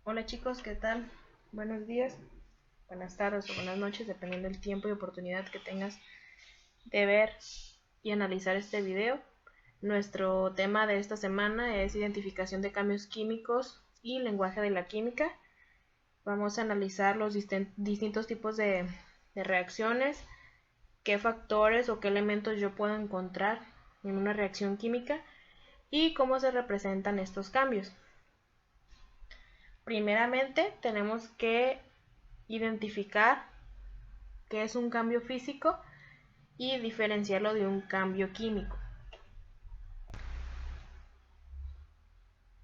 Hola chicos, ¿qué tal? Buenos días, buenas tardes o buenas noches, dependiendo del tiempo y oportunidad que tengas de ver y analizar este video. Nuestro tema de esta semana es identificación de cambios químicos y lenguaje de la química. Vamos a analizar los distintos tipos de reacciones, qué factores o qué elementos yo puedo encontrar en una reacción química y cómo se representan estos cambios. Primeramente, tenemos que identificar qué es un cambio físico y diferenciarlo de un cambio químico.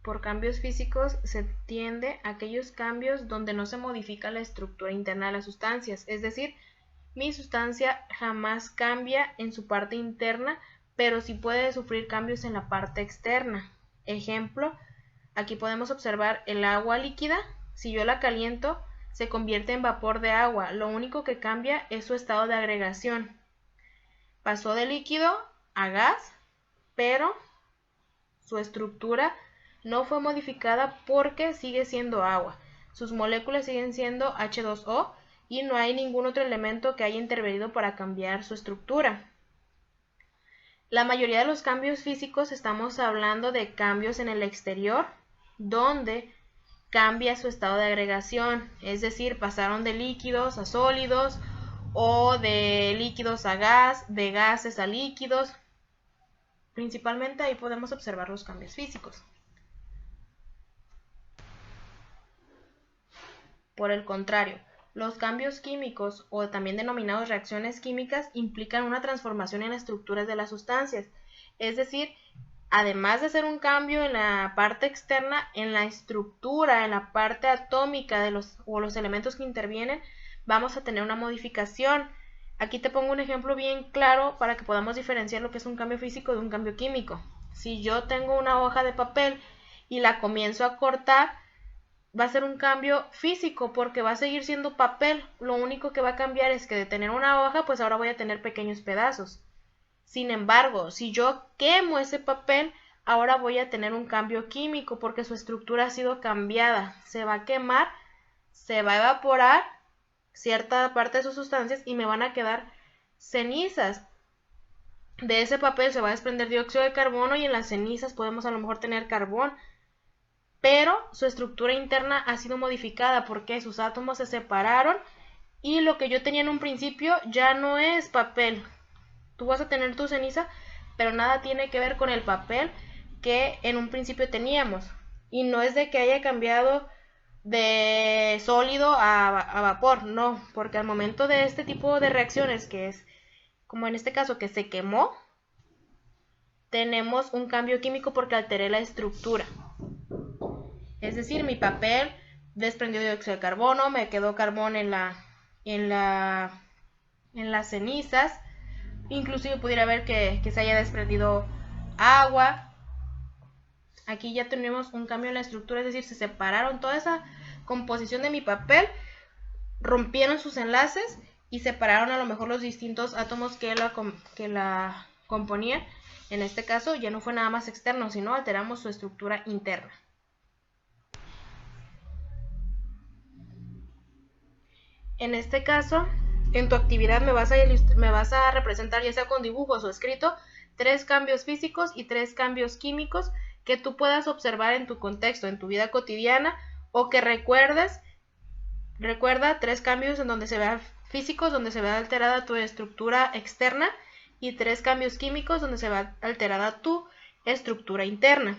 Por cambios físicos se entiende aquellos cambios donde no se modifica la estructura interna de las sustancias, es decir, mi sustancia jamás cambia en su parte interna, pero sí puede sufrir cambios en la parte externa. Ejemplo, aquí podemos observar el agua líquida. Si yo la caliento, se convierte en vapor de agua. Lo único que cambia es su estado de agregación. Pasó de líquido a gas, pero su estructura no fue modificada porque sigue siendo agua. Sus moléculas siguen siendo H2O y no hay ningún otro elemento que haya intervenido para cambiar su estructura. La mayoría de los cambios físicos estamos hablando de cambios en el exterior, donde cambia su estado de agregación, es decir, pasaron de líquidos a sólidos o de líquidos a gas, de gases a líquidos. Principalmente ahí podemos observar los cambios físicos. Por el contrario, los cambios químicos, o también denominados reacciones químicas, implican una transformación en las estructuras de las sustancias. Es decir, además de hacer un cambio en la parte externa, en la estructura, en la parte atómica de los elementos que intervienen, vamos a tener una modificación. Aquí te pongo un ejemplo bien claro para que podamos diferenciar lo que es un cambio físico de un cambio químico. Si yo tengo una hoja de papel y la comienzo a cortar, va a ser un cambio físico porque va a seguir siendo papel. Lo único que va a cambiar es que de tener una hoja, pues ahora voy a tener pequeños pedazos. Sin embargo, si yo quemo ese papel, ahora voy a tener un cambio químico porque su estructura ha sido cambiada. Se va a quemar, se va a evaporar cierta parte de sus sustancias y me van a quedar cenizas. De ese papel se va a desprender dióxido de carbono y en las cenizas podemos a lo mejor tener carbón, pero su estructura interna ha sido modificada porque sus átomos se separaron y lo que yo tenía en un principio ya no es papel. Tú vas a tener tu ceniza, pero nada tiene que ver con el papel que en un principio teníamos. Y no es de que haya cambiado de sólido a vapor, no, porque al momento de este tipo de reacciones, que es como en este caso que se quemó, tenemos un cambio químico porque alteré la estructura. Es decir, mi papel desprendió dióxido de carbono, me quedó carbón en las cenizas, inclusive pudiera ver que se haya desprendido agua. Aquí ya tenemos un cambio en la estructura, es decir, se separaron toda esa composición de mi papel, rompieron sus enlaces y separaron a lo mejor los distintos átomos que la componían. En este caso ya no fue nada más externo, sino alteramos su estructura interna. En este caso, en tu actividad me vas a representar, ya sea con dibujos o escrito, 3 cambios físicos y 3 cambios químicos que tú puedas observar en tu contexto, en tu vida cotidiana, o que recuerdes. Recuerda 3 cambios en donde se vea físicos, donde se vea alterada tu estructura externa, y 3 cambios químicos donde se vea alterada tu estructura interna.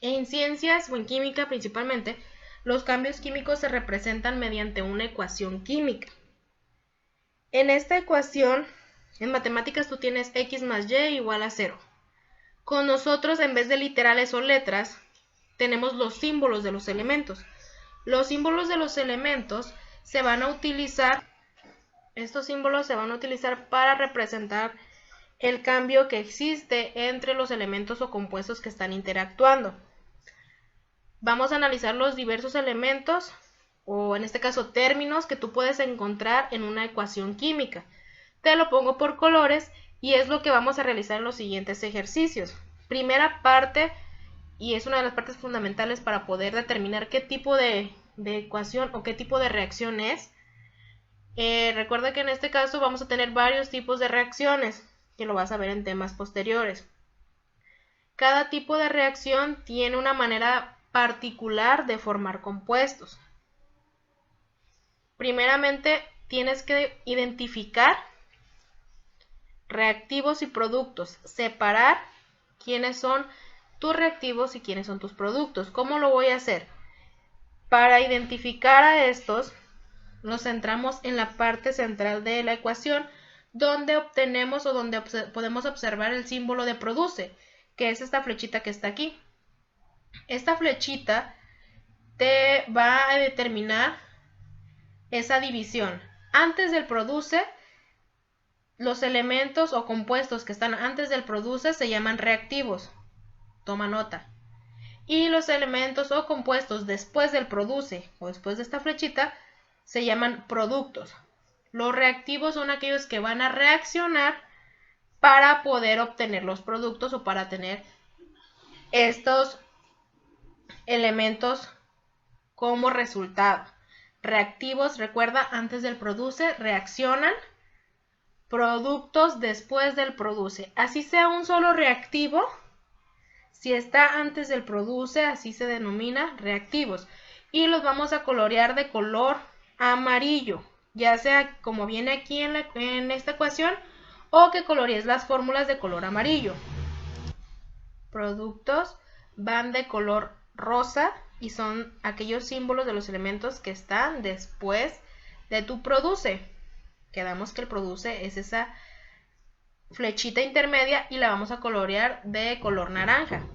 En ciencias o en química principalmente, los cambios químicos se representan mediante una ecuación química. En esta ecuación, en matemáticas tú tienes x más y igual a 0. Con nosotros, en vez de literales o letras, tenemos los símbolos de los elementos. Los símbolos de los elementos se van a utilizar, estos símbolos se van a utilizar para representar el cambio que existe entre los elementos o compuestos que están interactuando. Vamos a analizar los diversos elementos, o en este caso términos, que tú puedes encontrar en una ecuación química. Te lo pongo por colores y es lo que vamos a realizar en los siguientes ejercicios. Primera parte, y es una de las partes fundamentales para poder determinar qué tipo de ecuación o qué tipo de reacción es. Recuerda que en este caso vamos a tener varios tipos de reacciones, que lo vas a ver en temas posteriores. Cada tipo de reacción tiene una manera particular de formar compuestos. Primeramente, tienes que identificar reactivos y productos, separar quiénes son tus reactivos y quiénes son tus productos. ¿Cómo lo voy a hacer? Para identificar a estos, nos centramos en la parte central de la ecuación, donde obtenemos o donde podemos observar el símbolo de produce, que es esta flechita que está aquí. Esta flechita te va a determinar esa división. Antes del produce, los elementos o compuestos que están antes del produce se llaman reactivos. Toma nota. Y los elementos o compuestos después del produce o después de esta flechita se llaman productos. Los reactivos son aquellos que van a reaccionar para poder obtener los productos o para tener estos elementos como resultado. Reactivos, recuerda, antes del produce, reaccionan. Productos después del produce. Así sea un solo reactivo, si está antes del produce, así se denomina reactivos. Y los vamos a colorear de color amarillo, ya sea como viene aquí en esta ecuación, o que colorees las fórmulas de color amarillo. Productos van de color rosa y son aquellos símbolos de los elementos que están después de tu produce. Quedamos que el produce es esa flechita intermedia y la vamos a colorear de color naranja.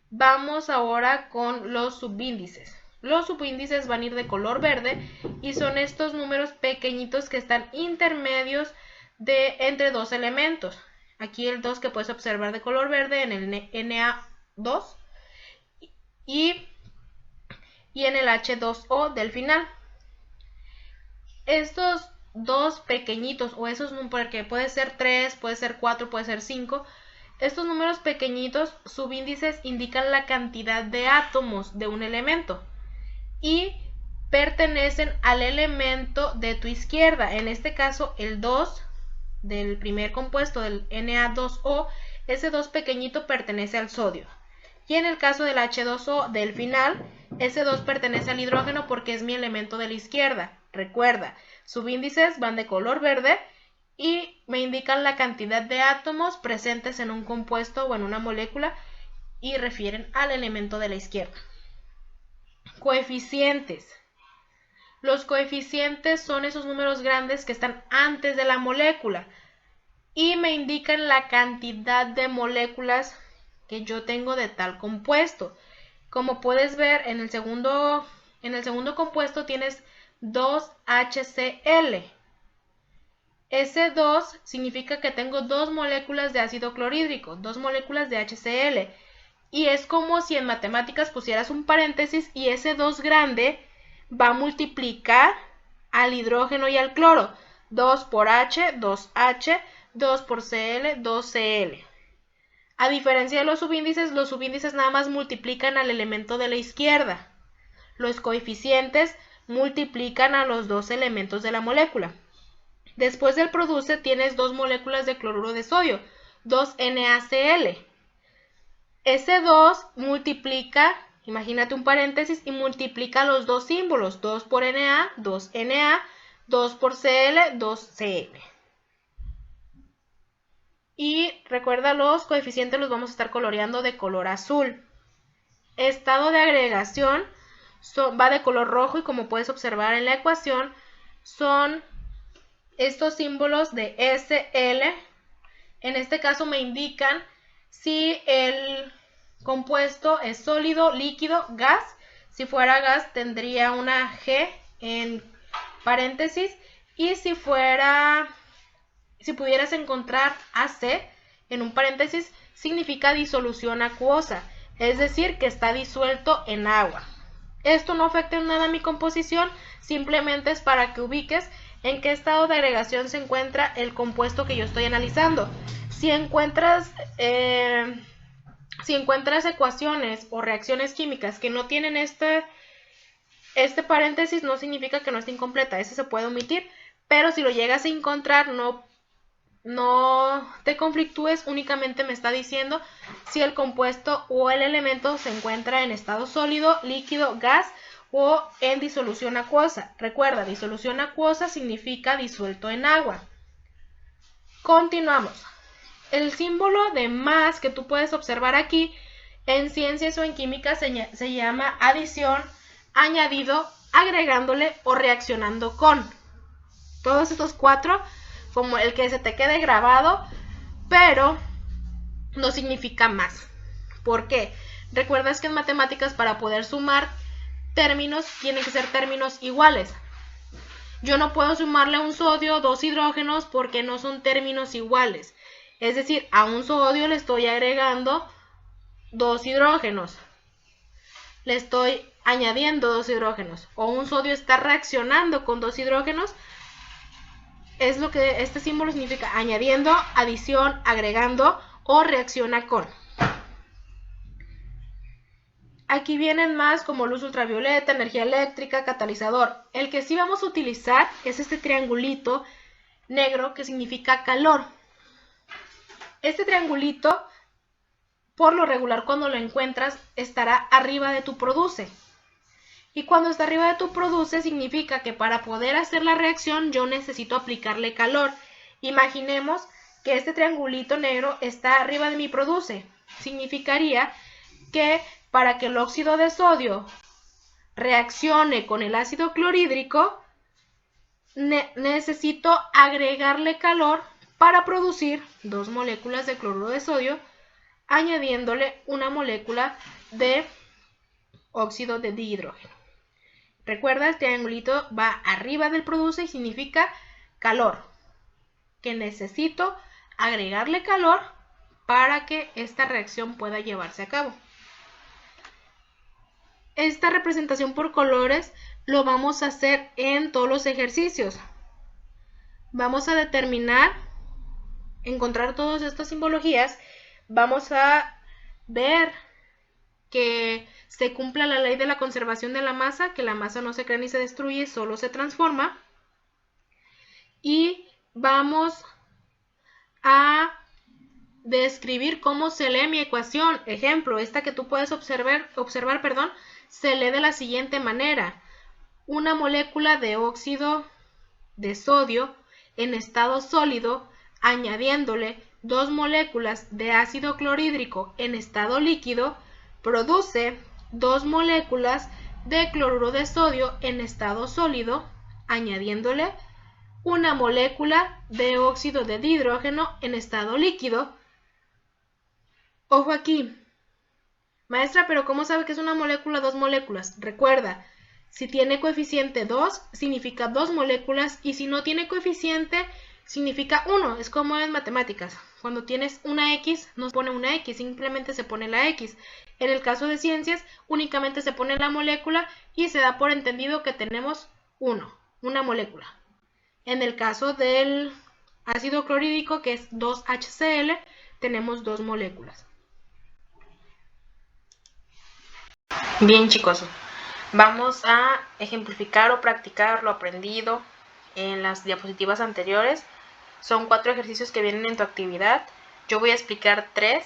Vamos ahora con los subíndices. Los subíndices van a ir de color verde y son estos números pequeñitos que están intermedios entre dos elementos. Aquí el 2 que puedes observar de color verde en el Na2 y en el H2O del final. Estos dos pequeñitos, o esos números, porque puede ser 3, puede ser 4, puede ser 5, estos números pequeñitos, subíndices, indican la cantidad de átomos de un elemento y pertenecen al elemento de tu izquierda. En este caso, el 2 del primer compuesto del Na2O, ese 2 pequeñito pertenece al sodio. Y en el caso del H2O del final, ese 2 pertenece al hidrógeno porque es mi elemento de la izquierda. Recuerda, subíndices van de color verde y me indican la cantidad de átomos presentes en un compuesto o en una molécula y refieren al elemento de la izquierda. Coeficientes. Los coeficientes son esos números grandes que están antes de la molécula y me indican la cantidad de moléculas que yo tengo de tal compuesto. Como puedes ver, en el segundo compuesto tienes 2HCl. Ese 2 significa que tengo 2 moléculas de ácido clorhídrico, 2 moléculas de HCl. Y es como si en matemáticas pusieras un paréntesis y ese 2 grande va a multiplicar al hidrógeno y al cloro. 2 por H, 2H, 2 por Cl, 2Cl. A diferencia de los subíndices nada más multiplican al elemento de la izquierda. Los coeficientes multiplican a los dos elementos de la molécula. Después del produce tienes 2 moléculas de cloruro de sodio, 2NaCl. Ese 2 multiplica, imagínate un paréntesis, y multiplica los dos símbolos, 2 por Na, 2Na, 2 por Cl, 2Cl. Y recuerda, los coeficientes los vamos a estar coloreando de color azul. Estado de agregación va de color rojo y como puedes observar en la ecuación son estos símbolos de SL. En este caso me indican si el compuesto es sólido, líquido, gas. Si fuera gas tendría una G en paréntesis y si pudieras encontrar AC en un paréntesis significa disolución acuosa, es decir, que está disuelto en agua. Esto no afecta en nada a mi composición, simplemente es para que ubiques en qué estado de agregación se encuentra el compuesto que yo estoy analizando. Si encuentras Si encuentras ecuaciones o reacciones químicas que no tienen este paréntesis, no significa que no esté incompleta, ese se puede omitir, pero si lo llegas a encontrar, no te conflictúes, únicamente me está diciendo si el compuesto o el elemento se encuentra en estado sólido, líquido, gas o en disolución acuosa. Recuerda, disolución acuosa significa disuelto en agua. Continuamos. El símbolo de más que tú puedes observar aquí en ciencias o en química se llama adición, añadido, agregándole o reaccionando con. Todos estos cuatro, como el que se te quede grabado, pero no significa más. ¿Por qué? Recuerdas que en matemáticas para poder sumar términos tienen que ser términos iguales. Yo no puedo sumarle a un sodio 2 hidrógenos porque no son términos iguales. Es decir, a un sodio le estoy agregando 2 hidrógenos. Le estoy añadiendo 2 hidrógenos. O un sodio está reaccionando con 2 hidrógenos. Es lo que este símbolo significa: añadiendo, adición, agregando o reacciona con. Aquí vienen más como luz ultravioleta, energía eléctrica, catalizador. El que sí vamos a utilizar es este triangulito negro que significa calor. Este triangulito, por lo regular cuando lo encuentras, estará arriba de tu produce. Y cuando está arriba de tu produce significa que para poder hacer la reacción yo necesito aplicarle calor. Imaginemos que este triangulito negro está arriba de mi produce. Significaría que para que el óxido de sodio reaccione con el ácido clorhídrico, necesito agregarle calor para producir 2 moléculas de cloruro de sodio, añadiéndole una molécula de óxido de dihidrógeno. Recuerda, el triangulito va arriba del produce y significa calor, que necesito agregarle calor para que esta reacción pueda llevarse a cabo. Esta representación por colores lo vamos a hacer en todos los ejercicios. Vamos a determinar, encontrar todas estas simbologías, vamos a ver que se cumpla la ley de la conservación de la masa, que la masa no se crea ni se destruye, solo se transforma. Y vamos a describir cómo se lee mi ecuación. Ejemplo, esta que tú puedes observar, se lee de la siguiente manera: una molécula de óxido de sodio en estado sólido, añadiéndole 2 moléculas de ácido clorhídrico en estado líquido, produce 2 moléculas de cloruro de sodio en estado sólido, añadiéndole una molécula de óxido de dihidrógeno en estado líquido. Ojo aquí, maestra, pero ¿cómo sabe que es una molécula, 2 moléculas? Recuerda, si tiene coeficiente 2, significa 2 moléculas, y si no tiene coeficiente, significa 1. Es como en matemáticas. Cuando tienes una X, no se pone una X, simplemente se pone la X. En el caso de ciencias, únicamente se pone la molécula y se da por entendido que tenemos una molécula. En el caso del ácido clorhídrico, que es 2HCl, tenemos 2 moléculas. Bien, chicos, vamos a ejemplificar o practicar lo aprendido en las diapositivas anteriores. Son 4 ejercicios que vienen en tu actividad. Yo voy a explicar 3,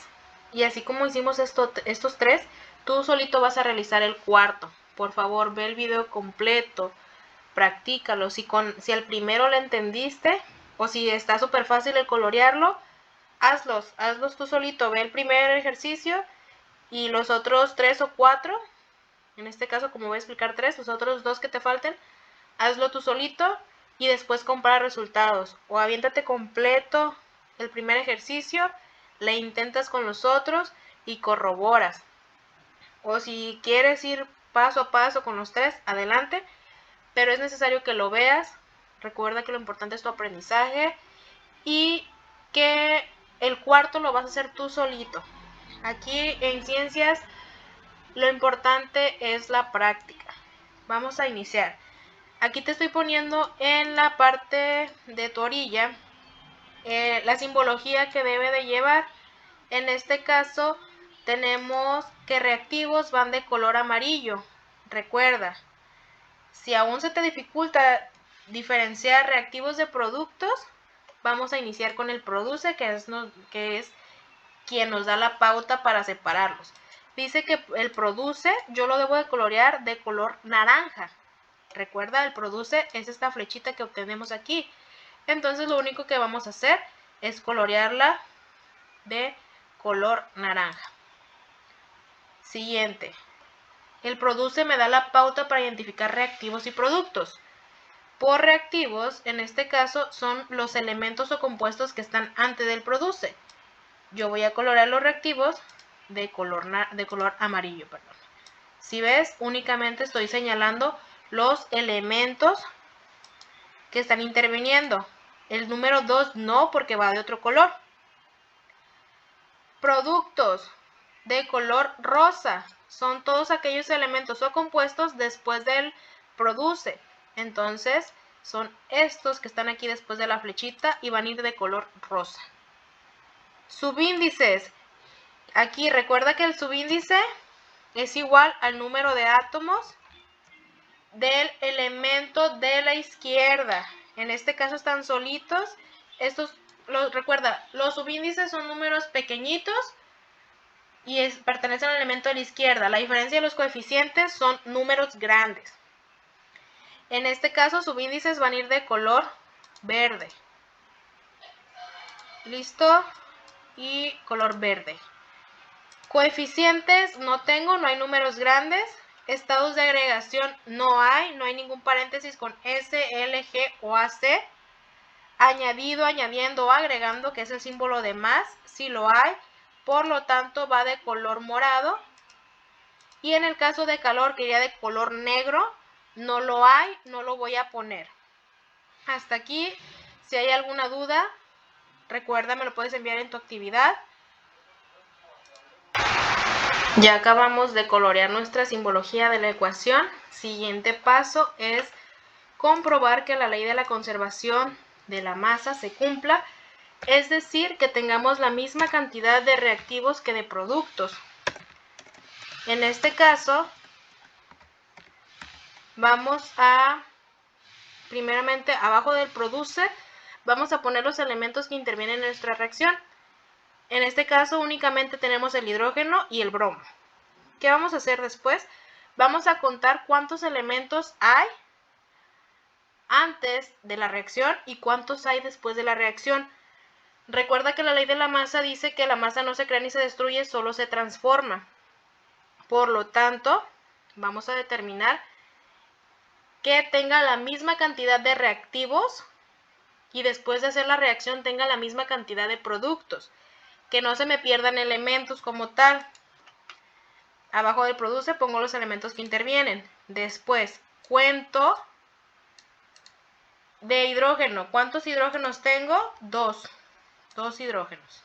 y así como hicimos estos 3, tú solito vas a realizar el cuarto. Por favor, ve el video completo, practícalo. Si al primero le entendiste, o si está súper fácil el colorearlo, hazlos tú solito. Ve el primer ejercicio y los otros 3 o 4, en este caso como voy a explicar 3, los otros 2 que te falten, hazlo tú solito y después compara resultados. O aviéntate completo el primer ejercicio, le intentas con los otros y corroboras. O si quieres ir paso a paso con los 3, adelante, pero es necesario que lo veas. Recuerda que lo importante es tu aprendizaje y que el cuarto lo vas a hacer tú solito. Aquí en ciencias lo importante es la práctica. Vamos a iniciar. Aquí te estoy poniendo en la parte de tu orilla la simbología que debe de llevar. En este caso tenemos que reactivos van de color amarillo. Recuerda, si aún se te dificulta diferenciar reactivos de productos, vamos a iniciar con el produce, que es quien nos da la pauta para separarlos. Dice que el produce yo lo debo de colorear de color naranja. Recuerda, el produce es esta flechita que obtenemos aquí. Entonces lo único que vamos a hacer es colorearla de color naranja. Siguiente. El produce me da la pauta para identificar reactivos y productos. Por reactivos, en este caso, son los elementos o compuestos que están antes del produce. Yo voy a colorear los reactivos de color amarillo. Perdón. Si ves, únicamente estoy señalando los elementos que están interviniendo. El número 2 no, porque va de otro color. Productos de color rosa son todos aquellos elementos o compuestos después del produce. Entonces son estos que están aquí después de la flechita y van a ir de color rosa. Subíndices. Aquí recuerda que el subíndice es igual al número de átomos del elemento de la izquierda. En este caso están solitos. Recuerda, los subíndices son números pequeñitos y pertenecen al elemento de la izquierda. La diferencia de los coeficientes son números grandes. En este caso, subíndices van a ir de color verde. ¿Listo? Y color verde. Coeficientes no tengo, no hay números grandes. Estados de agregación no hay ningún paréntesis con S, L, G o AC. Añadido, añadiendo o agregando, que es el símbolo de más, sí lo hay. Por lo tanto, va de color morado. Y en el caso de calor, que iría de color negro, no lo hay, no lo voy a poner. Hasta aquí, si hay alguna duda, recuerda, me lo puedes enviar en tu actividad. Ya acabamos de colorear nuestra simbología de la ecuación. Siguiente paso es comprobar que la ley de la conservación de la masa se cumpla, es decir, que tengamos la misma cantidad de reactivos que de productos. En este caso, vamos a, primeramente, abajo del produce, vamos a poner los elementos que intervienen en nuestra reacción. En este caso, únicamente tenemos el hidrógeno y el bromo. ¿Qué vamos a hacer después? Vamos a contar cuántos elementos hay antes de la reacción y cuántos hay después de la reacción. Recuerda que la ley de la masa dice que la masa no se crea ni se destruye, solo se transforma. Por lo tanto, vamos a determinar que tenga la misma cantidad de reactivos y después de hacer la reacción tenga la misma cantidad de productos. Que no se me pierdan elementos como tal. Abajo del produce pongo los elementos que intervienen. Después cuento de hidrógeno. ¿Cuántos hidrógenos tengo? 2. 2 hidrógenos.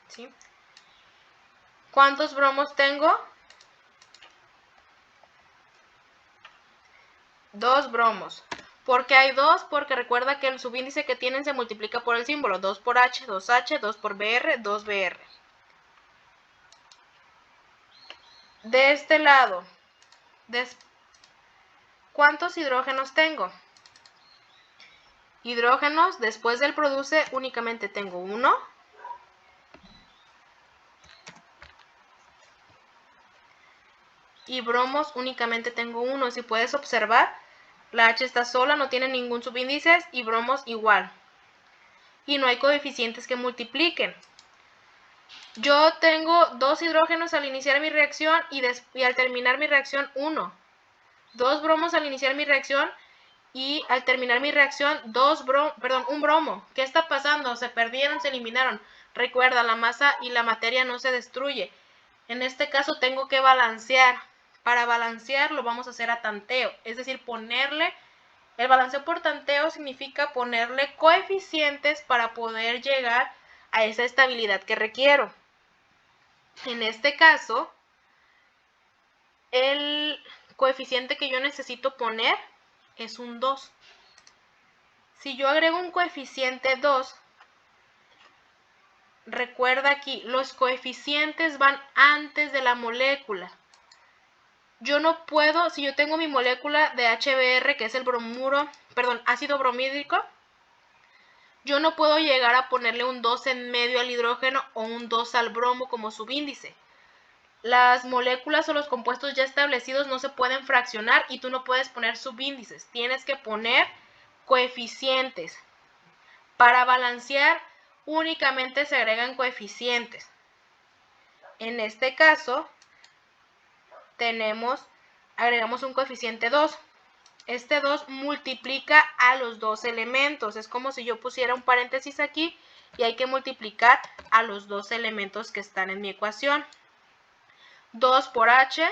¿Sí? ¿Cuántos bromos tengo? 2 bromos. ¿Por qué hay 2? Porque recuerda que el subíndice que tienen se multiplica por el símbolo. 2 por H, 2H, 2 por BR, 2BR. De este lado, ¿cuántos hidrógenos tengo? Hidrógenos, después del produce, únicamente tengo 1. Y bromos, únicamente tengo 1. Si puedes observar, la H está sola, no tiene ningún subíndice, y bromos igual. Y no hay coeficientes que multipliquen. Yo tengo 2 hidrógenos al iniciar mi reacción y al terminar mi reacción 1. 2 bromos al iniciar mi reacción y al terminar mi reacción un bromo. ¿Qué está pasando? Se perdieron, se eliminaron. Recuerda, la masa y la materia no se destruye. En este caso tengo que balancear. Para balancear lo vamos a hacer a tanteo, es decir, el balanceo por tanteo significa ponerle coeficientes para poder llegar a esa estabilidad que requiero. En este caso, el coeficiente que yo necesito poner es un 2. Si yo agrego un coeficiente 2, recuerda aquí, los coeficientes van antes de la molécula. Yo no puedo, si yo tengo mi molécula de HBr, que es el ácido bromídrico, yo no puedo llegar a ponerle un 2 en medio al hidrógeno o un 2 al bromo como subíndice. Las moléculas o los compuestos ya establecidos no se pueden fraccionar y tú no puedes poner subíndices. Tienes que poner coeficientes. Para balancear únicamente se agregan coeficientes. En este caso, agregamos un coeficiente 2. Este 2 multiplica a los dos elementos. Es como si yo pusiera un paréntesis aquí y hay que multiplicar a los dos elementos que están en mi ecuación. 2 por H,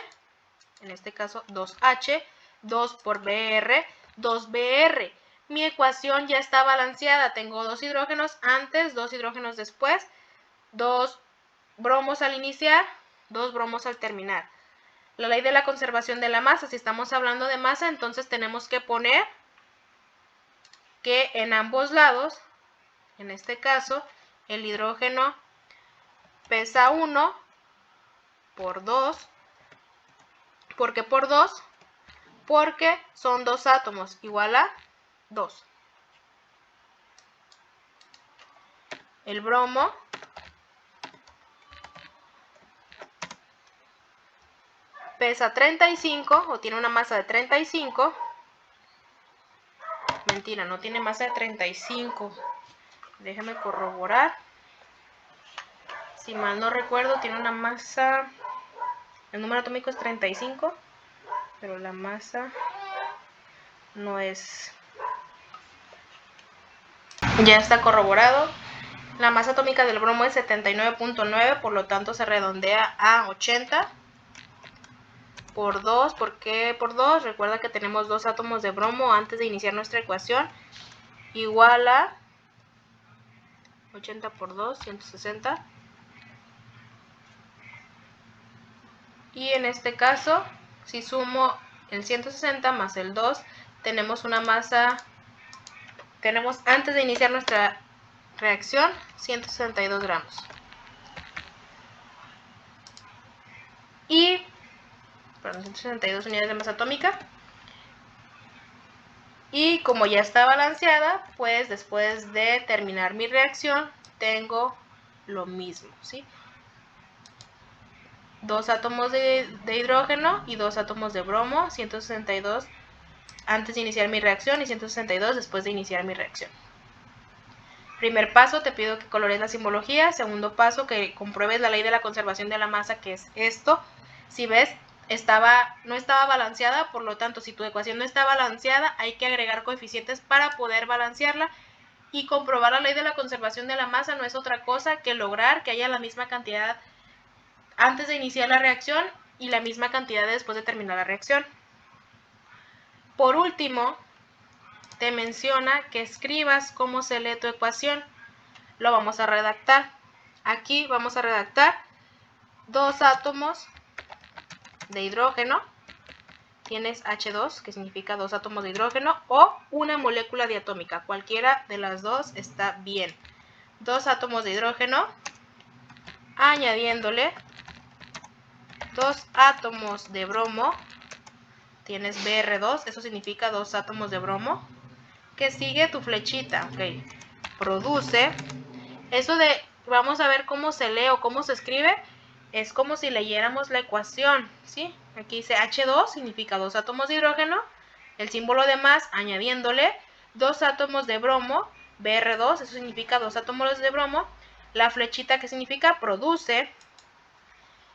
en este caso 2H, 2 por Br, 2Br. Mi ecuación ya está balanceada. Tengo 2 hidrógenos antes, 2 hidrógenos después, 2 bromos al iniciar, 2 bromos al terminar. La ley de la conservación de la masa, si estamos hablando de masa, entonces tenemos que poner que en ambos lados, en este caso, el hidrógeno pesa 1 por 2. ¿Por qué por 2? Porque son 2 átomos, igual a 2. El bromo pesa 35 o tiene una masa de 35. Mentira, no tiene masa de 35. Déjame corroborar. Si mal no recuerdo, tiene una masa... El número atómico es 35, pero la masa no es... Ya está corroborado. La masa atómica del bromo es 79.9, por lo tanto se redondea a 80. Por 2, ¿por qué por 2? Recuerda que tenemos 2 átomos de bromo antes de iniciar nuestra ecuación. Igual a 80 por 2, 160. Y en este caso, si sumo el 160 más el 2, tenemos una masa, antes de iniciar nuestra reacción, 162 gramos. Y, 162 unidades de masa atómica. Y como ya está balanceada, pues después de terminar mi reacción, tengo lo mismo, ¿sí? 2 átomos de hidrógeno y 2 átomos de bromo, 162 antes de iniciar mi reacción y 162 después de iniciar mi reacción. Primer paso, te pido que colores la simbología. Segundo paso, que compruebes la ley de la conservación de la masa, que es esto. Si ves, no estaba balanceada, por lo tanto, si tu ecuación no está balanceada, hay que agregar coeficientes para poder balancearla. Y comprobar la ley de la conservación de la masa no es otra cosa que lograr que haya la misma cantidad antes de iniciar la reacción y la misma cantidad después de terminar la reacción. Por último, te menciona que escribas cómo se lee tu ecuación. Lo vamos a redactar. Aquí vamos a redactar 2 átomos de hidrógeno. Tienes H2, que significa 2 átomos de hidrógeno, o una molécula diatómica. Cualquiera de las dos está bien. 2 átomos de hidrógeno, añadiéndole 2 átomos de bromo. Tienes Br2, eso significa 2 átomos de bromo. Que sigue tu flechita, ok. Produce. Eso de, vamos a ver cómo se lee o cómo se escribe, es como si leyéramos la ecuación, ¿sí? Aquí dice H2, significa 2 átomos de hidrógeno, el símbolo de más, añadiéndole 2 átomos de bromo, Br2, eso significa 2 átomos de bromo, la flechita que significa produce.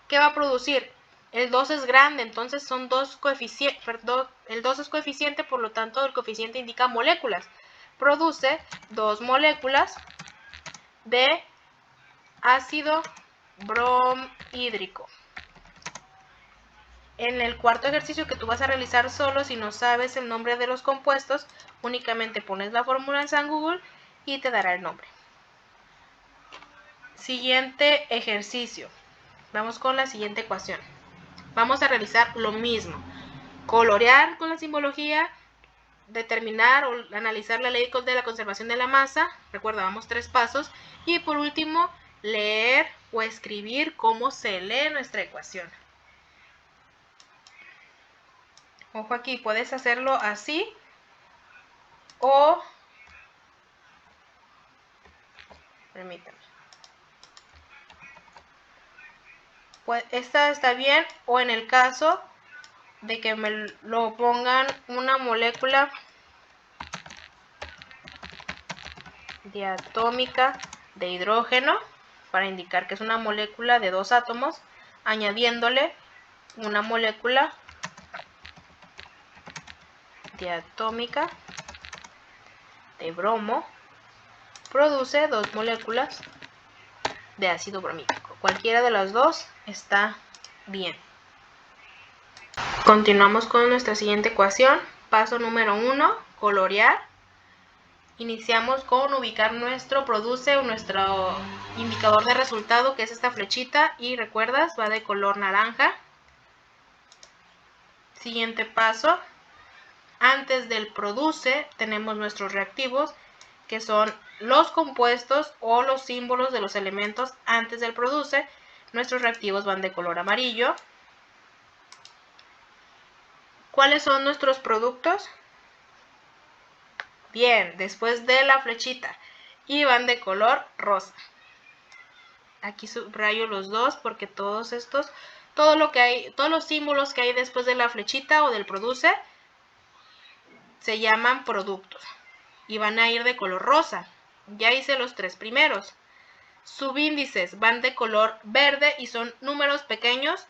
¿Qué va a producir? El 2 es grande, entonces son 2 coeficientes, perdón, el 2 es coeficiente, por lo tanto el coeficiente indica moléculas. Produce 2 moléculas de ácido bromhídrico. En el cuarto ejercicio que tú vas a realizar solo, si no sabes el nombre de los compuestos, únicamente pones la fórmula en San Google y te dará el nombre. Siguiente ejercicio. Vamos con la siguiente ecuación. Vamos a realizar lo mismo. Colorear con la simbología, determinar o analizar la ley de la conservación de la masa. Recuerda, vamos 3 pasos. Y por último, leer o escribir cómo se lee nuestra ecuación. Ojo aquí, puedes hacerlo así o... Permítame. Pues esta está bien, o en el caso de que me lo pongan una molécula diatómica de hidrógeno, para indicar que es una molécula de 2 átomos, añadiéndole una molécula diatómica de bromo, produce 2 moléculas de ácido bromídico. Cualquiera de las dos está bien. Continuamos con nuestra siguiente ecuación. Paso número 1, colorear. Iniciamos con ubicar nuestro produce o nuestro indicador de resultado, que es esta flechita, y recuerdas, va de color naranja. Siguiente paso, antes del produce tenemos nuestros reactivos, que son los compuestos o los símbolos de los elementos antes del produce. Nuestros reactivos van de color amarillo. ¿Cuáles son nuestros productos? Bien, después de la flechita, y van de color rosa. Aquí subrayo los dos porque todos los símbolos que hay después de la flechita o del produce se llaman productos y van a ir de color rosa. Ya hice los 3 primeros. Subíndices van de color verde y son números pequeños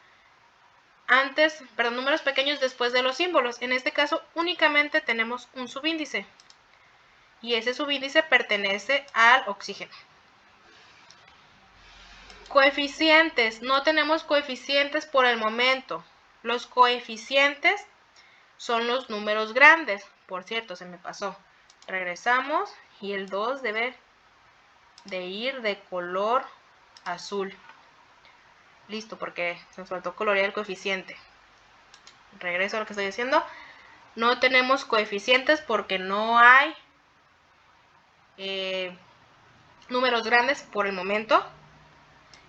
números pequeños después de los símbolos. En este caso únicamente tenemos un subíndice, y ese subíndice pertenece al oxígeno. Coeficientes. No tenemos coeficientes por el momento. Los coeficientes son los números grandes. Por cierto, se me pasó. Regresamos y el 2 debe de ir de color azul. Listo, porque nos faltó colorear el coeficiente. Regreso a lo que estoy diciendo. No tenemos coeficientes porque no hay números grandes por el momento.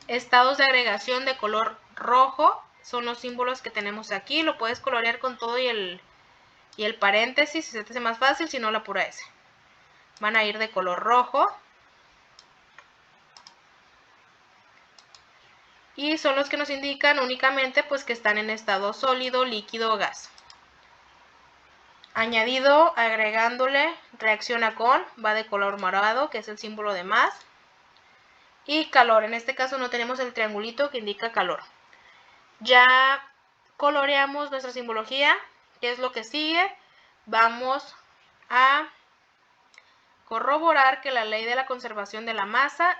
Estados de agregación de color rojo son los símbolos que tenemos aquí. Lo puedes colorear con todo y el paréntesis si se te hace más fácil, si no la pura S. Van a ir de color rojo. Y son los que nos indican únicamente pues que están en estado sólido, líquido o gas. Añadido, agregándole, reacciona con, va de color morado, que es el símbolo de más. Y calor, en este caso no tenemos el triangulito que indica calor. Ya coloreamos nuestra simbología. ¿Qué es lo que sigue? Vamos a corroborar que la ley de la conservación de la masa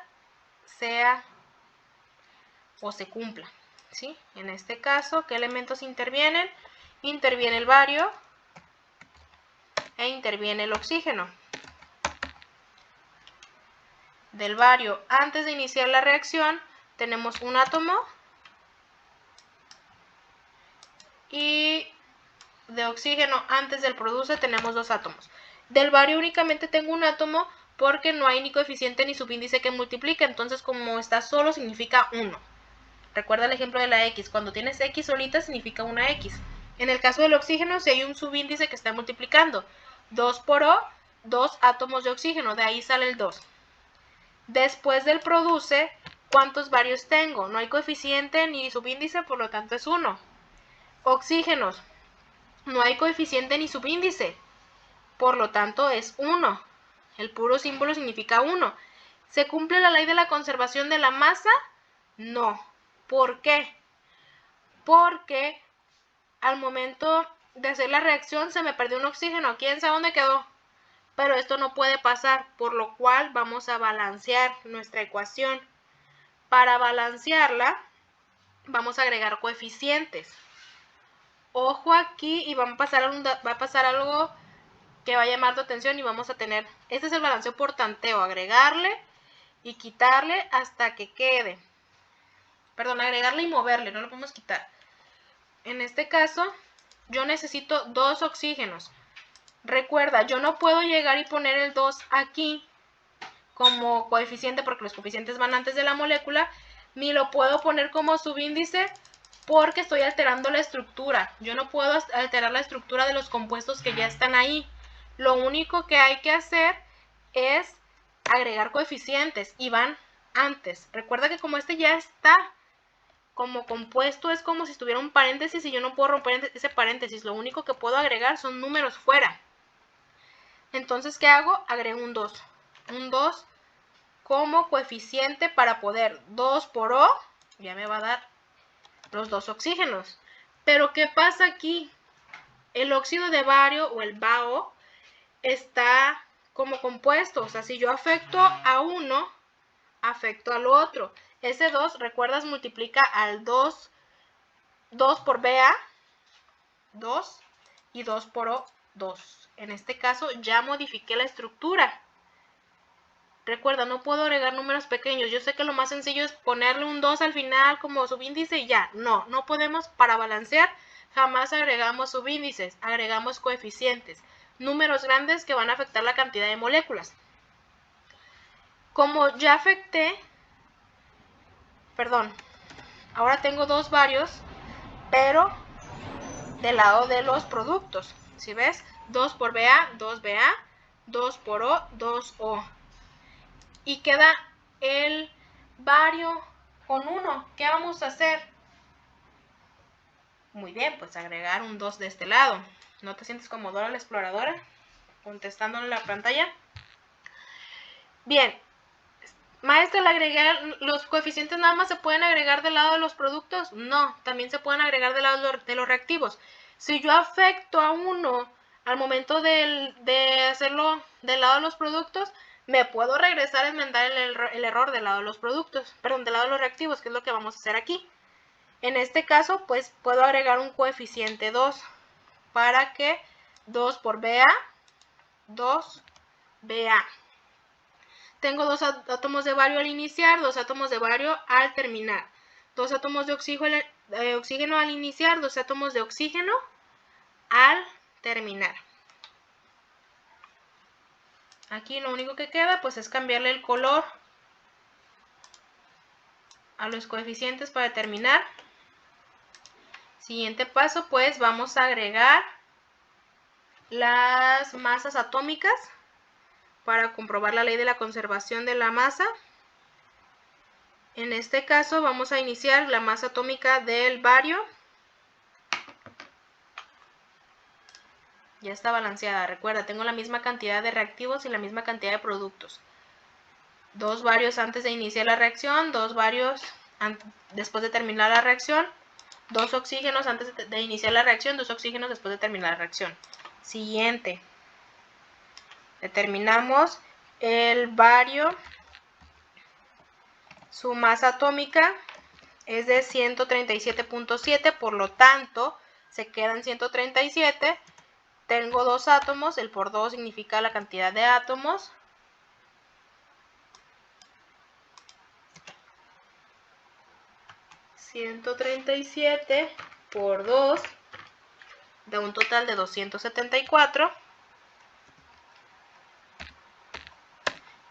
sea o se cumpla, ¿sí? En este caso, ¿qué elementos intervienen? Interviene el bario e interviene el oxígeno. Del bario, antes de iniciar la reacción, tenemos un átomo, y de oxígeno, antes del produce, tenemos 2 átomos. Del bario únicamente tengo un átomo porque no hay ni coeficiente ni subíndice que multiplique, entonces como está solo significa 1. Recuerda el ejemplo de la X, cuando tienes X solita significa una X. En el caso del oxígeno, si hay un subíndice que está multiplicando, 2 por O, 2 átomos de oxígeno, de ahí sale el 2. Después del produce, ¿cuántos barios tengo? No hay coeficiente ni subíndice, por lo tanto es 1. Oxígenos, no hay coeficiente ni subíndice, por lo tanto es 1. El puro símbolo significa 1. ¿Se cumple la ley de la conservación de la masa? No. ¿Por qué? Porque al momento de hacer la reacción se me perdió un oxígeno. ¿Quién sabe dónde quedó? Pero esto no puede pasar, por lo cual vamos a balancear nuestra ecuación. Para balancearla, vamos a agregar coeficientes. Ojo aquí, y va a pasar algo que va a llamar tu atención y vamos a tener, este es el balanceo por tanteo, agregarle y quitarle hasta que quede. Perdón, agregarle y moverle, no lo podemos quitar. En este caso, yo necesito 2 oxígenos. Recuerda, yo no puedo llegar y poner el 2 aquí como coeficiente porque los coeficientes van antes de la molécula, ni lo puedo poner como subíndice porque estoy alterando la estructura. Yo no puedo alterar la estructura de los compuestos que ya están ahí. Lo único que hay que hacer es agregar coeficientes y van antes. Recuerda que como este ya está como compuesto, es como si estuviera un paréntesis y yo no puedo romper ese paréntesis. Lo único que puedo agregar son números fuera. Entonces, ¿qué hago? Agrego un 2. Un 2 como coeficiente para poder 2 por O, ya me va a dar los 2 oxígenos. Pero ¿qué pasa aquí? El óxido de bario o el BaO está como compuesto. O sea, si yo afecto a uno, afecto al otro. Ese 2, recuerdas, multiplica al 2 por Ba, 2, y 2 por O, 2. En este caso ya modifiqué la estructura. Recuerda, no puedo agregar números pequeños. Yo sé que lo más sencillo es ponerle un 2 al final como subíndice y ya. No podemos. Para balancear jamás agregamos subíndices, agregamos coeficientes. Números grandes que van a afectar la cantidad de moléculas. Como ya afecté, ahora tengo dos varios, pero del lado de los productos. ¿Sí ves? 2 por Ba, 2Ba, 2 por O, 2O. Y queda el bario con 1. ¿Qué vamos a hacer? Muy bien, pues agregar un 2 de este lado. ¿No te sientes como Dora la exploradora? Contestándole en la pantalla. Bien. Maestra, ¿los coeficientes nada más se pueden agregar del lado de los productos? No, también se pueden agregar del lado de los reactivos. Si yo afecto a uno al momento de hacerlo del lado de los productos, me puedo regresar a enmendar el error del lado de los productos, perdón, del lado de los reactivos, que es lo que vamos a hacer aquí. En este caso, pues puedo agregar un coeficiente 2 para que 2 por Ba, 2Ba. Tengo dos átomos de bario al iniciar, dos átomos de bario al terminar. Dos átomos de oxígeno al iniciar, dos átomos de oxígeno al terminar. Aquí lo único que queda pues es cambiarle el color a los coeficientes para terminar. Siguiente paso, pues vamos a agregar las masas atómicas para comprobar la ley de la conservación de la masa. En este caso vamos a iniciar la masa atómica del bario. Ya está balanceada, recuerda, tengo la misma cantidad de reactivos y la misma cantidad de productos. Dos barios antes de iniciar la reacción, dos barios después de terminar la reacción, dos oxígenos antes de iniciar la reacción, dos oxígenos después de terminar la reacción. Siguiente. Determinamos el bario, su masa atómica es de 137.7, por lo tanto se quedan 137. Tengo dos átomos, el por 2 significa la cantidad de átomos. ...137 por 2... da un total de 274.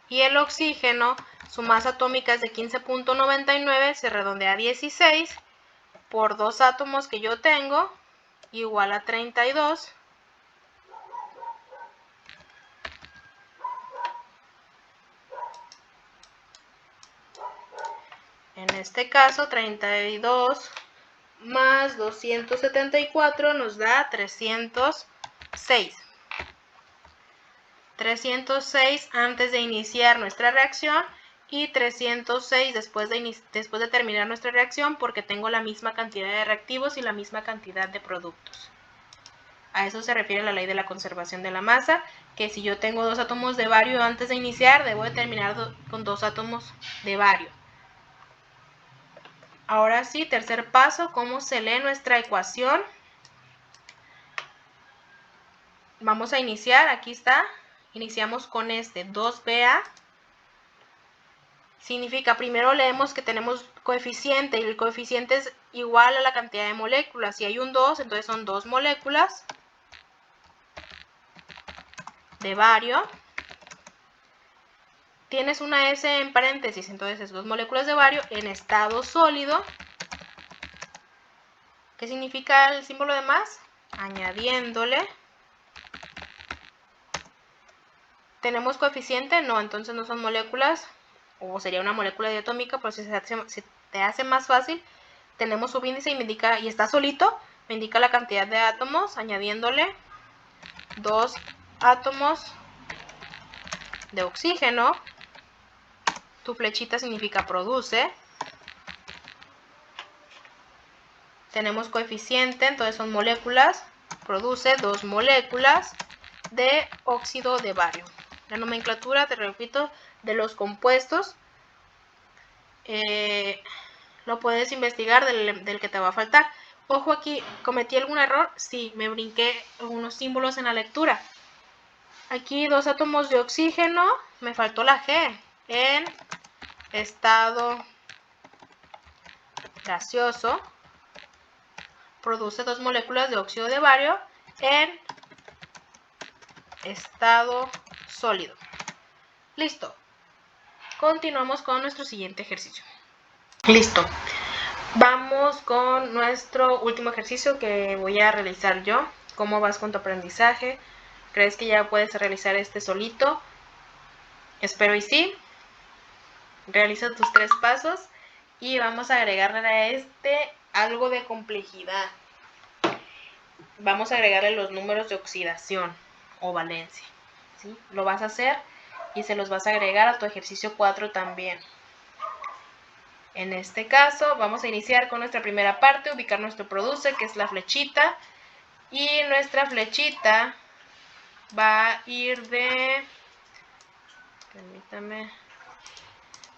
Y el oxígeno, su masa atómica es de 15.99, se redondea a 16, por dos átomos que yo tengo, igual a 32. En este caso, 32 más 274 nos da 306. 306 antes de iniciar nuestra reacción y 306 después de terminar nuestra reacción, porque tengo la misma cantidad de reactivos y la misma cantidad de productos. A eso se refiere la ley de la conservación de la masa, que si yo tengo dos átomos de bario antes de iniciar, debo de terminar con dos átomos de bario. Ahora sí, tercer paso, ¿cómo se lee nuestra ecuación? Vamos a iniciar, aquí está, iniciamos con este 2Ba. Significa, primero leemos que tenemos coeficiente y el coeficiente es igual a la cantidad de moléculas. Si hay un 2, entonces son 2 moléculas de bario. tienes una S en paréntesis, entonces es 2 moléculas de bario en estado sólido. ¿Qué significa el símbolo de más? Añadiéndole. ¿Tenemos coeficiente? No, entonces no son moléculas, o sería una molécula diatómica, pero si te hace más fácil, tenemos subíndice y me indica, y está solito, me indica la cantidad de átomos, añadiéndole 2 átomos de oxígeno. Tu flechita significa produce. Tenemos coeficiente, entonces son moléculas, produce 2 moléculas de óxido de bario. La nomenclatura, te repito, de los compuestos, lo puedes investigar del que te va a faltar. Ojo aquí, ¿cometí algún error? Sí, me brinqué algunos símbolos en la lectura. Aquí 2 átomos de oxígeno, me faltó la G, en estado gaseoso, produce 2 moléculas de óxido de bario en estado sólido. Listo. Continuamos con nuestro siguiente ejercicio. Listo. Vamos con nuestro último ejercicio que voy a realizar yo. ¿Cómo vas con tu aprendizaje? ¿Crees que ya puedes realizar este solito? Espero y sí. Realiza tus 3 pasos y vamos a agregarle a este algo de complejidad. Vamos a agregarle los números de oxidación o valencia, ¿sí? Lo vas a hacer y se los vas a agregar a tu ejercicio 4 también. En este caso vamos a iniciar con nuestra primera parte, ubicar nuestro produce, que es la flechita, y nuestra flechita va a ir de, permítame,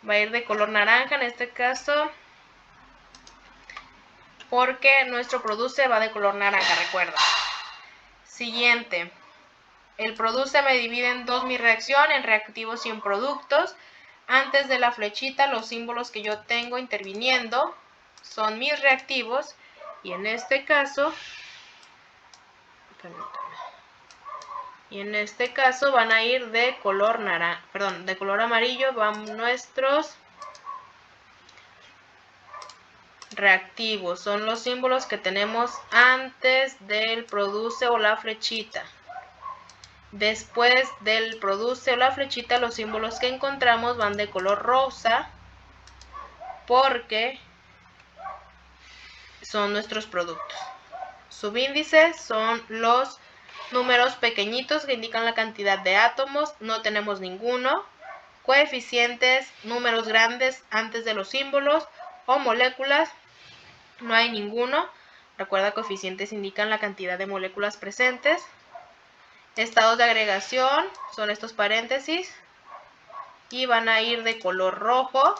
va a ir de color naranja en este caso, porque nuestro produce va de color naranja, recuerda. Siguiente, el produce me divide en 2 mi reacción, en reactivos y en productos. Antes de la flechita, los símbolos que yo tengo interviniendo son mis reactivos, y en este caso, van a ir de color naranja, perdón, de color amarillo van nuestros reactivos. Son los símbolos que tenemos antes del produce o la flechita. Después del produce o la flechita, los símbolos que encontramos van de color rosa, porque son nuestros productos. Subíndices son los números pequeñitos que indican la cantidad de átomos, no tenemos ninguno. Coeficientes, números grandes antes de los símbolos, o moléculas, no hay ninguno. Recuerda, coeficientes indican la cantidad de moléculas presentes. Estados de agregación son estos paréntesis y van a ir de color rojo.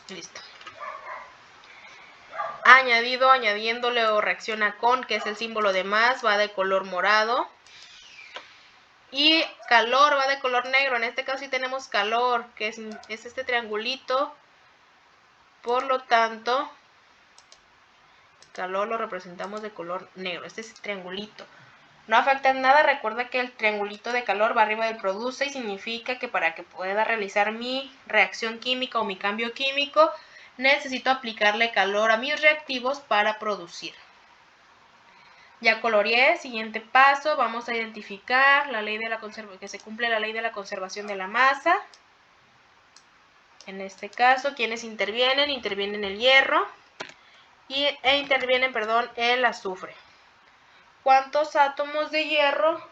Listo. Añadido, añadiéndole o reacciona con, que es el símbolo de más, va de color morado. Y calor va de color negro. En este caso sí tenemos calor, que es este triangulito. Por lo tanto, calor lo representamos de color negro. Este es el triangulito. No afecta en nada. Recuerda que el triangulito de calor va arriba del produce y significa que para que pueda realizar mi reacción química o mi cambio químico, necesito aplicarle calor a mis reactivos para producir. Ya coloreé. Siguiente paso, vamos a identificar la ley de la que se cumple la ley de la conservación de la masa. En este caso, ¿quiénes intervienen? Intervienen el hierro e intervienen, el azufre. ¿Cuántos átomos de hierro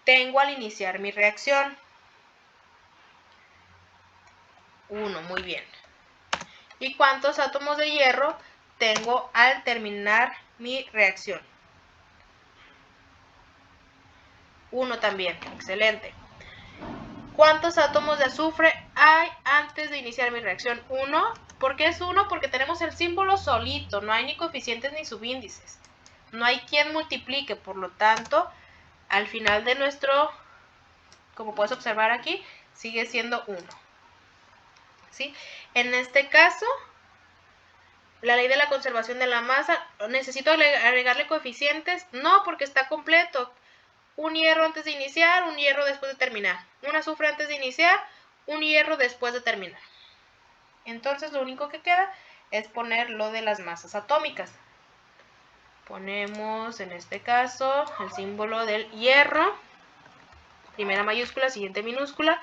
tengo al iniciar mi reacción? 1, muy bien. ¿Y cuántos átomos de hierro tengo al terminar mi reacción? 1 también, excelente. ¿Cuántos átomos de azufre hay antes de iniciar mi reacción? 1. ¿Por qué es 1? Porque tenemos el símbolo solito, no hay ni coeficientes ni subíndices. No hay quien multiplique, por lo tanto, al final de nuestro, como puedes observar aquí, sigue siendo 1. ¿Sí? En este caso, la ley de la conservación de la masa, ¿necesito agregarle coeficientes? No, porque está completo. Un hierro antes de iniciar, un hierro después de terminar. Un azufre antes de iniciar, un hierro después de terminar. Entonces lo único que queda es poner lo de las masas atómicas. Ponemos en este caso el símbolo del hierro. Primera mayúscula, siguiente minúscula.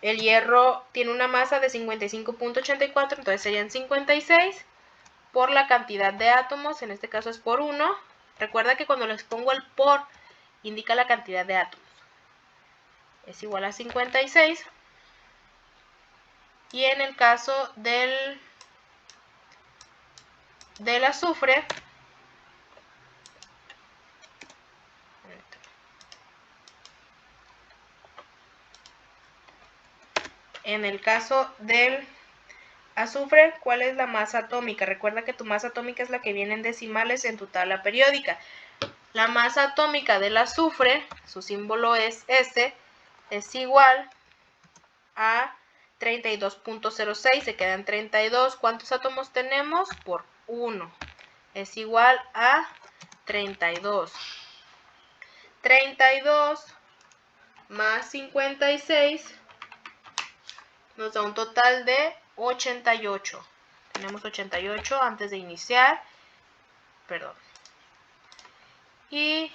El hierro tiene una masa de 55.84, entonces serían 56 por la cantidad de átomos, en este caso es por 1. Recuerda que cuando les pongo el por, indica la cantidad de átomos. Es igual a 56. Y en el caso del azufre, ¿cuál es la masa atómica? Recuerda que tu masa atómica es la que viene en decimales en tu tabla periódica. La masa atómica del azufre, su símbolo es S, es igual a 32.06, se quedan 32. ¿Cuántos átomos tenemos? Por 1. Es igual a 32. 32 más 56 nos da un total de 88. Tenemos 88 antes de iniciar. Perdón. Y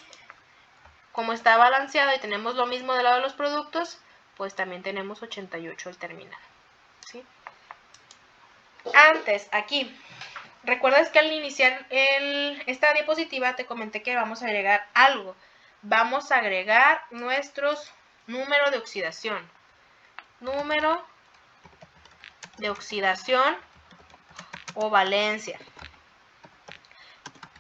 como está balanceado y tenemos lo mismo del lado de los productos, pues también tenemos 88 al terminar. ¿Sí? Antes, aquí, ¿recuerdas que al iniciar esta diapositiva te comenté que vamos a agregar algo? Vamos a agregar nuestros números de oxidación. Número de oxidación o valencia.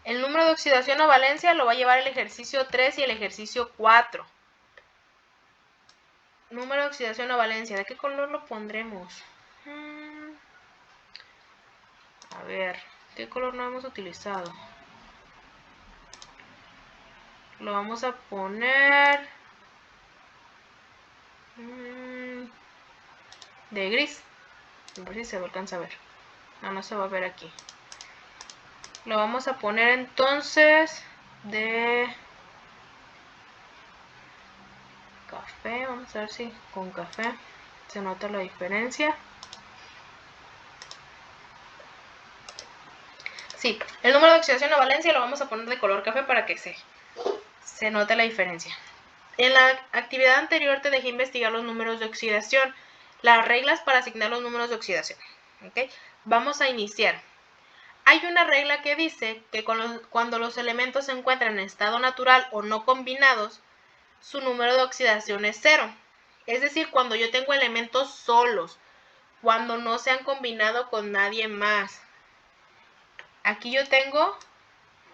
El número de oxidación o valencia lo va a llevar el ejercicio 3 y el ejercicio 4. Número de oxidación o valencia. ¿De qué color lo pondremos? A ver, ¿qué color no hemos utilizado? Lo vamos a poner de gris. A ver si se alcanza a ver. No se va a ver aquí. Lo vamos a poner entonces de café. Vamos a ver si con café se nota la diferencia. Sí, el número de oxidación o valencia lo vamos a poner de color café para que se note la diferencia. En la actividad anterior te dejé investigar los números de oxidación, las reglas para asignar los números de oxidación. ¿Okay? Vamos a iniciar. Hay una regla que dice que cuando los elementos se encuentran en estado natural o no combinados, su número de oxidación es 0. Es decir, cuando yo tengo elementos solos, cuando no se han combinado con nadie más. Aquí yo tengo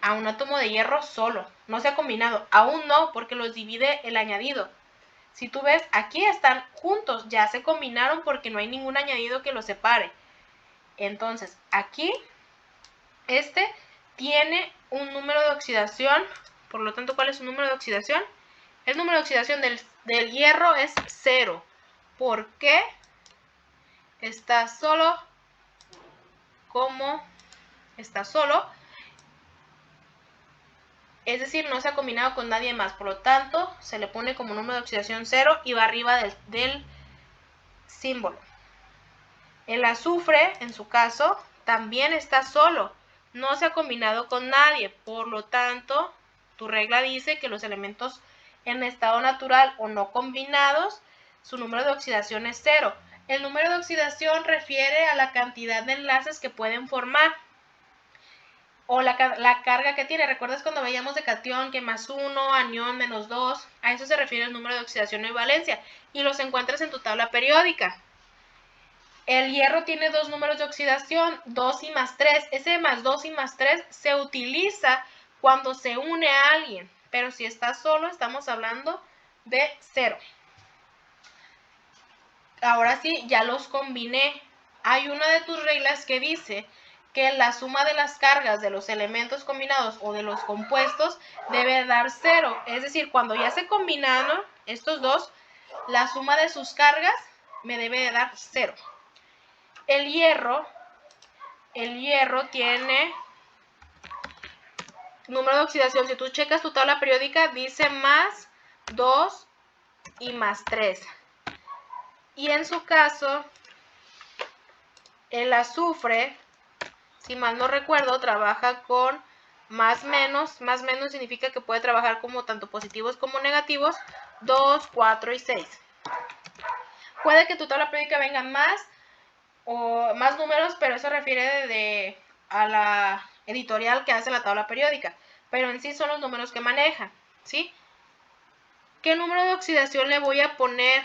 a un átomo de hierro solo, no se ha combinado, aún no, porque los divide el añadido. Si tú ves, aquí están juntos, ya se combinaron porque no hay ningún añadido que los separe. Entonces, aquí, este tiene un número de oxidación, por lo tanto, ¿cuál es su número de oxidación? El número de oxidación del hierro es 0. ¿Por qué? Está solo, como está solo, es decir, no se ha combinado con nadie más, por lo tanto, se le pone como número de oxidación 0 y va arriba del símbolo. El azufre, en su caso, también está solo, no se ha combinado con nadie, por lo tanto, tu regla dice que los elementos en estado natural o no combinados, su número de oxidación es 0. El número de oxidación refiere a la cantidad de enlaces que pueden formar o la carga que tiene. ¿Recuerdas cuando veíamos de catión que más 1, anión menos 2? A eso se refiere el número de oxidación y valencia. Y los encuentras en tu tabla periódica. El hierro tiene dos números de oxidación, 2 y más 3. Ese más 2 y más 3 se utiliza cuando se une a alguien. Pero si está solo, estamos hablando de 0. Ahora sí, ya los combiné. Hay una de tus reglas que dice que la suma de las cargas de los elementos combinados o de los compuestos debe dar 0. Es decir, cuando ya se combinaron estos dos, la suma de sus cargas me debe de dar 0. El hierro tiene número de oxidación. Si tú checas tu tabla periódica, dice más 2 y más 3. Y en su caso, el azufre, si mal no recuerdo, trabaja con más menos. Más menos significa que puede trabajar como tanto positivos como negativos, 2, 4 y 6. Puede que tu tabla periódica venga más o más números, pero eso refiere a la editorial que hace la tabla periódica. Pero en sí son los números que maneja, ¿sí? ¿Qué número de oxidación le voy a poner?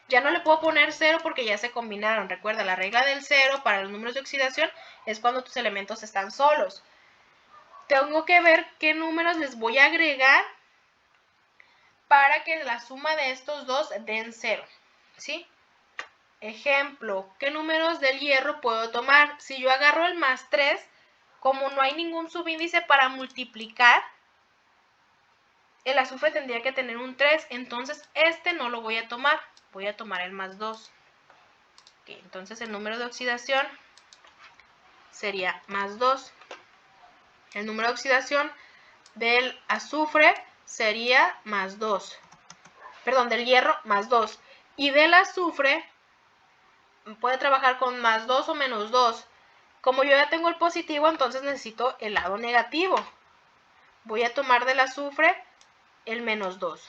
Ya no le puedo poner 0 porque ya se combinaron. Recuerda, la regla del 0 para los números de oxidación es cuando tus elementos están solos. Tengo que ver qué números les voy a agregar para que la suma de estos dos den 0, ¿sí? Ejemplo, ¿qué números del hierro puedo tomar? Si yo agarro el más 3, como no hay ningún subíndice para multiplicar, el azufre tendría que tener un 3, entonces este no lo voy a tomar, voy a tomar el más 2. Okay, entonces el número de oxidación sería más 2. El número de oxidación del azufre sería más 2. Perdón, del hierro más 2. Y del azufre puede trabajar con más 2 o menos 2. Como yo ya tengo el positivo, entonces necesito el lado negativo. Voy a tomar del azufre el menos 2.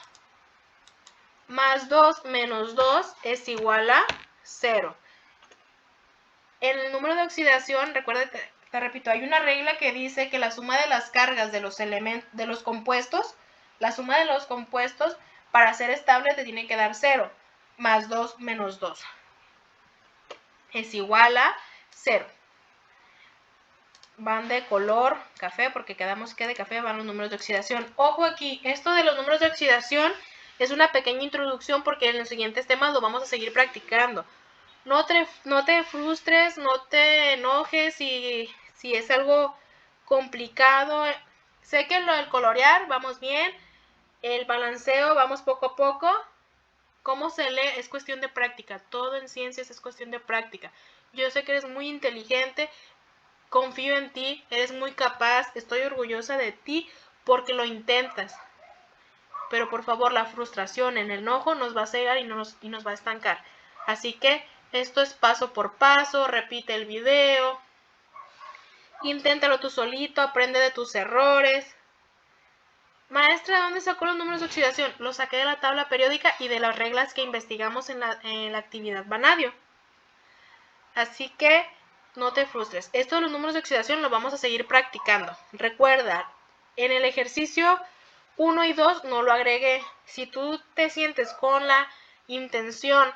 Más 2 menos 2 es igual a 0. En el número de oxidación, recuerda, te repito, hay una regla que dice que la suma de las cargas de los compuestos, la suma de los compuestos para ser estable te tiene que dar 0. Más 2 menos 2 es igual a 0. Van de color café, porque quedamos que de café van los números de oxidación. Ojo aquí, esto de los números de oxidación es una pequeña introducción porque en los siguientes temas lo vamos a seguir practicando. No te frustres, no te enojes si es algo complicado. Sé que lo del colorear vamos bien, el balanceo vamos poco a poco. Cómo se lee es cuestión de práctica, todo en ciencias es cuestión de práctica. Yo sé que eres muy inteligente, confío en ti, eres muy capaz, estoy orgullosa de ti porque lo intentas. Pero por favor, la frustración, el enojo nos va a cegar y nos va a estancar. Así que esto es paso por paso, repite el video, inténtalo tú solito, aprende de tus errores. Maestra, ¿dónde sacó los números de oxidación? Los saqué de la tabla periódica y de las reglas que investigamos en la actividad Vanadio. Así que no te frustres. Esto de los números de oxidación lo vamos a seguir practicando. Recuerda, en el ejercicio 1 y 2 no lo agregué. Si tú te sientes con la intención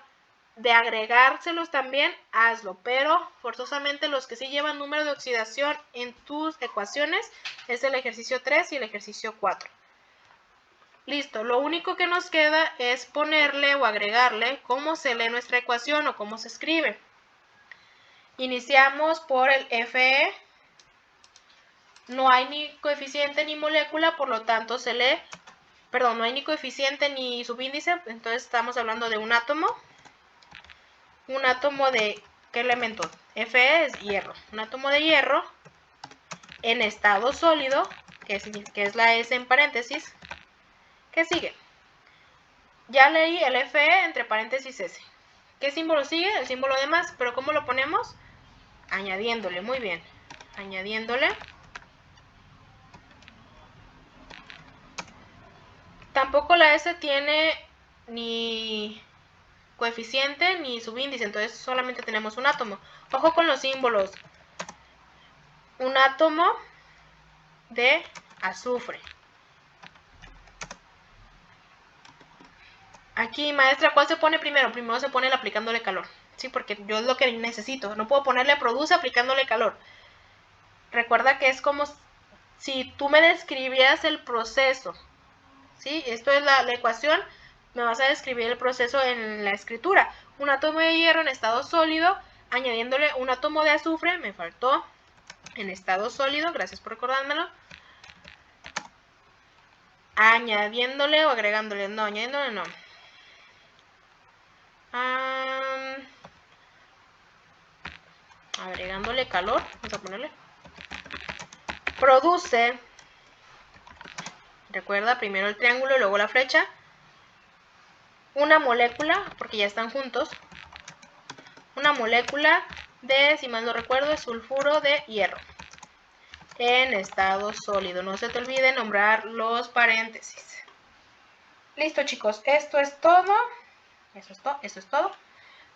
de agregárselos también, hazlo. Pero forzosamente los que sí llevan número de oxidación en tus ecuaciones es el ejercicio 3 y el ejercicio 4. Listo, lo único que nos queda es ponerle o agregarle cómo se lee nuestra ecuación o cómo se escribe. Iniciamos por el Fe. No hay ni coeficiente ni molécula, por lo tanto se lee, no hay ni coeficiente ni subíndice, entonces estamos hablando de un átomo. Un átomo de, ¿qué elemento? Fe es hierro. Un átomo de hierro en estado sólido, que es la S en paréntesis. ¿Qué sigue? Ya leí el Fe entre paréntesis S. ¿Qué símbolo sigue? El símbolo de más, pero ¿cómo lo ponemos? Añadiéndole, muy bien. Añadiéndole. Tampoco la S tiene ni coeficiente ni subíndice, entonces solamente tenemos un átomo. Ojo con los símbolos. Un átomo de azufre. Aquí, maestra, ¿cuál se pone primero? Primero se pone el aplicándole calor. Sí, porque yo es lo que necesito. No puedo ponerle produce aplicándole calor. Recuerda que es como si tú me describieras el proceso. ¿Sí? Esto es la ecuación. Me vas a describir el proceso en la escritura. Un átomo de hierro en estado sólido, añadiéndole un átomo de azufre, me faltó, en estado sólido, gracias por recordármelo. Añadiéndole o agregándole, no, añadiéndole no. agregándole calor, vamos a ponerle, produce, recuerda, primero el triángulo y luego la flecha, una molécula, porque ya están juntos, una molécula de, si mal no recuerdo, es sulfuro de hierro en estado sólido. No se te olvide nombrar los paréntesis. Listo, chicos, esto es todo. Eso es todo.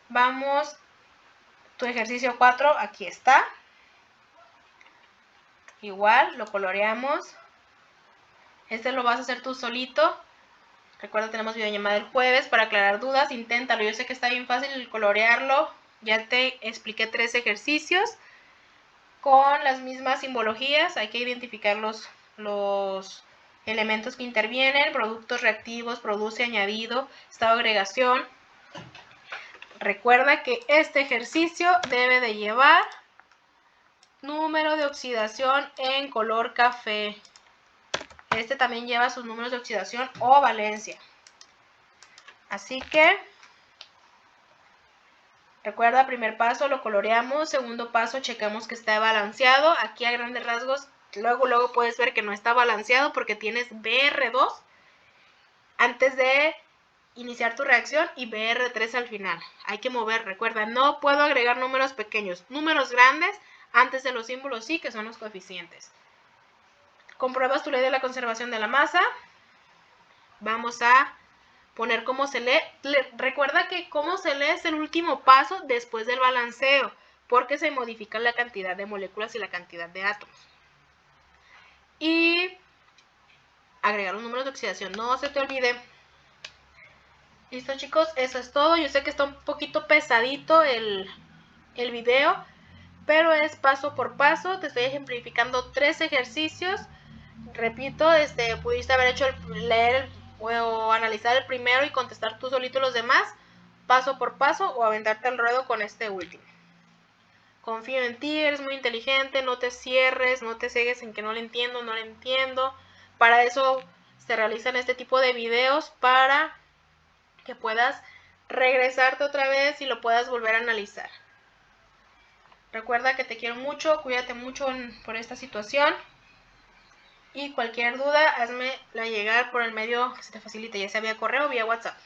Vamos, tu ejercicio 4, aquí está. Igual, lo coloreamos. Este lo vas a hacer tú solito. Recuerda, tenemos videollamada el jueves para aclarar dudas. Inténtalo, yo sé que está bien fácil colorearlo. Ya te expliqué 3 ejercicios con las mismas simbologías. Hay que identificar los elementos que intervienen, productos reactivos, produce, añadido, estado de agregación. Recuerda que este ejercicio debe de llevar número de oxidación en color café. Este también lleva sus números de oxidación o valencia. Así que, recuerda, primer paso lo coloreamos, segundo paso checamos que está balanceado. Aquí a grandes rasgos, luego puedes ver que no está balanceado porque tienes BR2 antes de iniciar tu reacción y BR3 al final. Hay que mover, recuerda, no puedo agregar números pequeños, números grandes antes de los símbolos sí, que son los coeficientes. Compruebas tu ley de la conservación de la masa. Vamos a poner cómo se lee. Recuerda que cómo se lee es el último paso después del balanceo, porque se modifica la cantidad de moléculas y la cantidad de átomos. Y agregar los números de oxidación, no se te olvide. Listo, chicos, eso es todo. Yo sé que está un poquito pesadito el video, pero es paso por paso. Te estoy ejemplificando 3 ejercicios. Repito, pudiste haber hecho leer o analizar el primero y contestar tú solito los demás, paso por paso, o aventarte al ruedo con este último. Confío en ti, eres muy inteligente, no te cierres, no te cegues en que no lo entiendo, no lo entiendo. Para eso se realizan este tipo de videos, para que puedas regresarte otra vez y lo puedas volver a analizar. Recuerda que te quiero mucho, cuídate mucho por esta situación. Y cualquier duda, házmela llegar por el medio que se te facilite, ya sea vía correo o vía WhatsApp.